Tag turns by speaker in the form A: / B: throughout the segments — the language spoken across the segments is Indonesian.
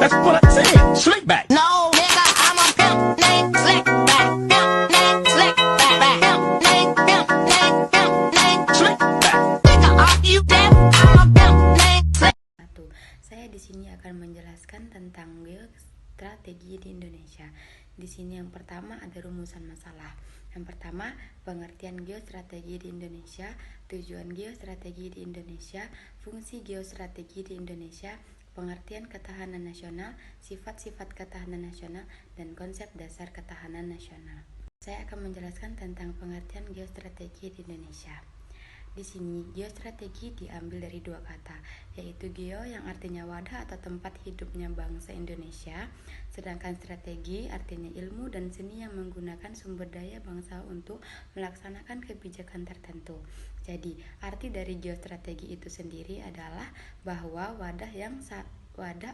A: That's what I said. Slick back.
B: No, nigga, I'm a pimp named Slickback. Pimp named Slickback. Pimp named Slickback. Nigga, are you deaf? I'm a pimp named Slickback.
C: Saya di sini akan menjelaskan tentang geostrategi di Indonesia. Di sini yang pertama ada rumusan masalah. Yang pertama, pengertian geostrategi di Indonesia, tujuan geostrategi di Indonesia, fungsi geostrategi di Indonesia, pengertian ketahanan nasional, sifat-sifat ketahanan nasional, dan konsep dasar ketahanan nasional. Saya akan menjelaskan tentang pengertian geostrategi di Indonesia. Di sini, geostrategi diambil dari dua kata, yaitu geo yang artinya wadah atau tempat hidupnya bangsa Indonesia, sedangkan strategi artinya ilmu dan seni yang menggunakan sumber daya bangsa untuk melaksanakan kebijakan tertentu. Jadi, arti dari geostrategi itu sendiri adalah bahwa wadah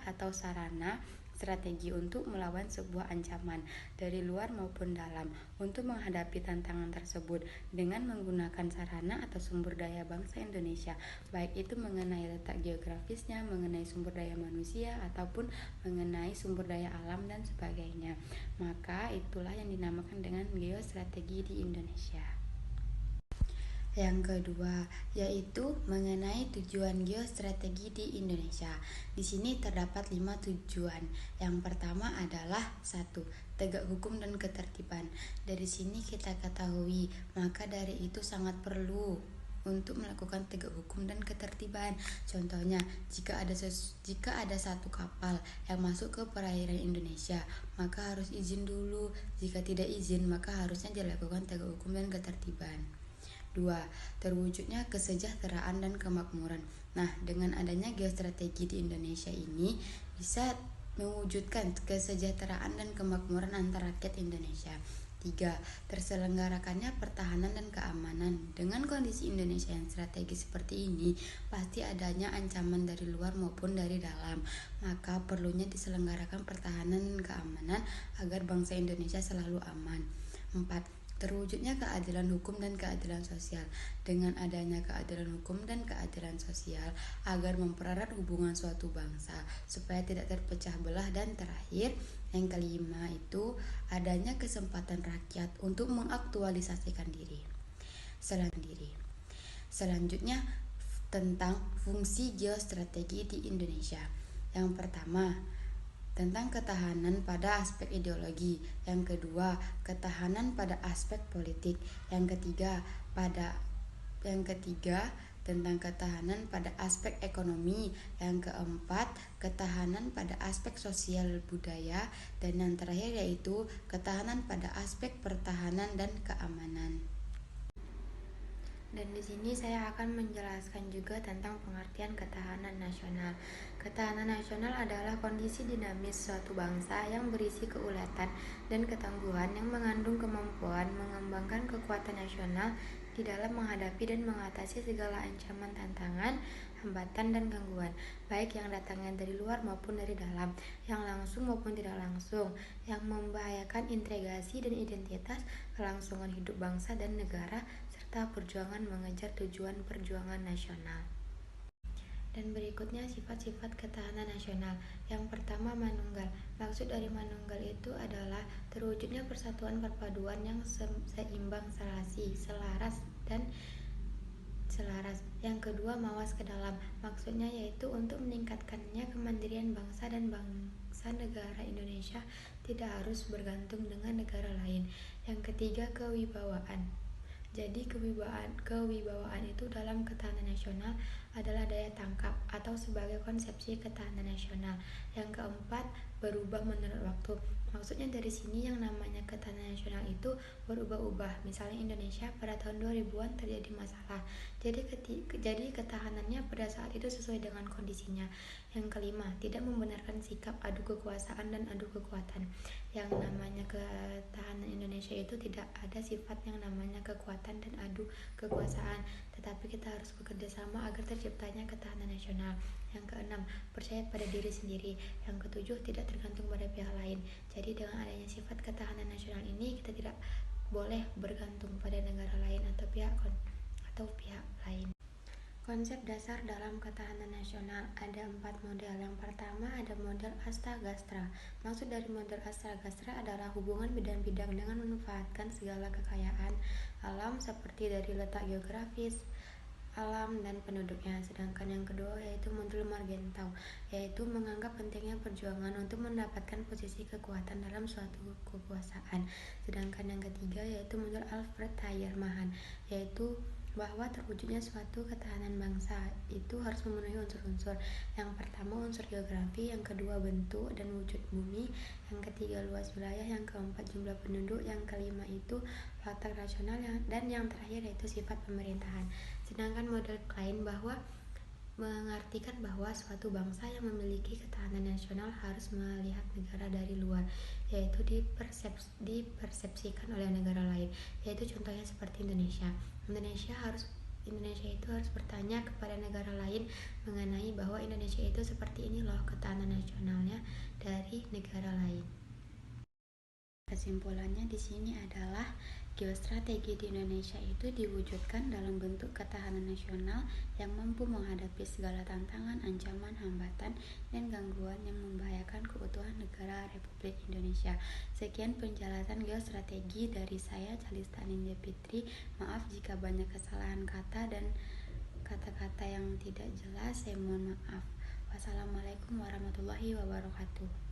C: atau sarana strategi untuk melawan sebuah ancaman dari luar maupun dalam untuk menghadapi tantangan tersebut dengan menggunakan sarana atau sumber daya bangsa Indonesia, baik itu mengenai letak geografisnya, mengenai sumber daya manusia, ataupun mengenai sumber daya alam dan sebagainya. Maka itulah yang dinamakan dengan geostrategi di Indonesia. Yang kedua, yaitu mengenai tujuan geostrategi di Indonesia. Di sini terdapat 5 tujuan. Yang pertama adalah 1. Tegak hukum dan ketertiban. Dari sini kita ketahui, maka dari itu sangat perlu untuk melakukan tegak hukum dan ketertiban. Contohnya, jika ada satu kapal yang masuk ke perairan Indonesia, maka harus izin dulu. Jika tidak izin, maka harusnya dilakukan tegak hukum dan ketertiban. 2. Terwujudnya kesejahteraan dan kemakmuran. Nah, dengan adanya geostrategi di Indonesia ini bisa mewujudkan kesejahteraan dan kemakmuran antara rakyat Indonesia. 3. Terselenggarakannya pertahanan dan keamanan. Dengan kondisi Indonesia yang strategis seperti ini, pasti adanya ancaman dari luar maupun dari dalam. Maka perlunya diselenggarakan pertahanan dan keamanan agar bangsa Indonesia selalu aman. 4. Terwujudnya keadilan hukum dan keadilan sosial. Dengan adanya keadilan hukum dan keadilan sosial agar mempererat hubungan suatu bangsa supaya tidak terpecah belah. Dan terakhir, yang kelima itu adanya kesempatan rakyat untuk mengaktualisasikan diri. Selanjutnya tentang fungsi geostrategi di Indonesia. Yang pertama, tentang ketahanan pada aspek ideologi. Yang kedua, ketahanan pada aspek politik. Yang ketiga, tentang ketahanan pada aspek ekonomi. Yang keempat, ketahanan pada aspek sosial budaya. Dan yang terakhir yaitu ketahanan pada aspek pertahanan dan keamanan. Dan di sini saya akan menjelaskan juga tentang pengertian ketahanan nasional. Ketahanan nasional adalah kondisi dinamis suatu bangsa yang berisi keuletan dan ketangguhan yang mengandung kemampuan mengembangkan kekuatan nasional di dalam menghadapi dan mengatasi segala ancaman, tantangan, hambatan, dan gangguan, baik yang datangnya dari luar maupun dari dalam, yang langsung maupun tidak langsung, yang membahayakan integrasi dan identitas kelangsungan hidup bangsa dan negara, serta perjuangan mengejar tujuan perjuangan nasional. Dan berikutnya sifat-sifat ketahanan nasional. Yang pertama, manunggal. Maksud dari manunggal itu adalah terwujudnya persatuan perpaduan yang seimbang, selaras. Yang kedua, mawas ke dalam. Maksudnya yaitu untuk meningkatkannya kemandirian bangsa dan bangsa negara Indonesia tidak harus bergantung dengan negara lain. Yang ketiga, kewibawaan. Jadi kewibawaan itu dalam ketahanan nasional adalah daya tangkap atau sebagai konsepsi ketahanan nasional. Yang keempat, berubah menurut waktu. Maksudnya dari sini yang namanya ketahanan nasional itu berubah-ubah. Misalnya Indonesia pada tahun 2000-an terjadi masalah. Jadi ketahanannya pada saat itu sesuai dengan kondisinya. Yang kelima, tidak membenarkan sikap adu kekuasaan dan adu kekuatan. Yang namanya ketahanan Indonesia itu tidak ada sifat yang namanya kekuatan dan adu kekuasaan, tetapi kita harus bekerja sama agar terciptanya ketahanan nasional. Yang keenam, percaya pada diri sendiri. Yang ketujuh, tidak tergantung pada pihak lain. Jadi dengan adanya sifat ketahanan nasional ini, kita tidak boleh bergantung pada negara lain atau pihak lain. Konsep dasar dalam ketahanan nasional ada 4 model. Yang pertama ada model Astagastra. Maksud dari model Astagastra adalah hubungan bidang-bidang dengan memanfaatkan segala kekayaan alam seperti dari letak geografis, alam dan penduduknya. Sedangkan yang kedua yaitu model Margentau, yaitu menganggap pentingnya perjuangan untuk mendapatkan posisi kekuatan dalam suatu kekuasaan. Sedangkan yang ketiga yaitu model Alfred Thayer Mahan, yaitu bahwa terwujudnya suatu ketahanan bangsa itu harus memenuhi unsur-unsur. Yang pertama unsur geografi, yang kedua bentuk dan wujud bumi, yang ketiga luas wilayah, yang keempat jumlah penduduk, yang kelima itu faktor rasional, dan yang terakhir yaitu sifat pemerintahan. Sedangkan model Klein bahwa mengartikan bahwa suatu bangsa yang memiliki ketahanan nasional harus melihat negara dari luar, yaitu dipersepsikan oleh negara lain, yaitu contohnya seperti Indonesia. Indonesia itu harus bertanya kepada negara lain mengenai bahwa Indonesia itu seperti ini loh ketahanan nasionalnya dari negara lain. Kesimpulannya di sini adalah geostrategi di Indonesia itu diwujudkan dalam bentuk ketahanan nasional yang mampu menghadapi segala tantangan, ancaman, hambatan, dan gangguan yang membahayakan keutuhan negara Republik Indonesia. Sekian penjelasan geostrategi dari saya, Calista Nindya Fitri. Maaf jika banyak kesalahan kata dan kata-kata yang tidak jelas, saya mohon maaf. Wassalamualaikum warahmatullahi wabarakatuh.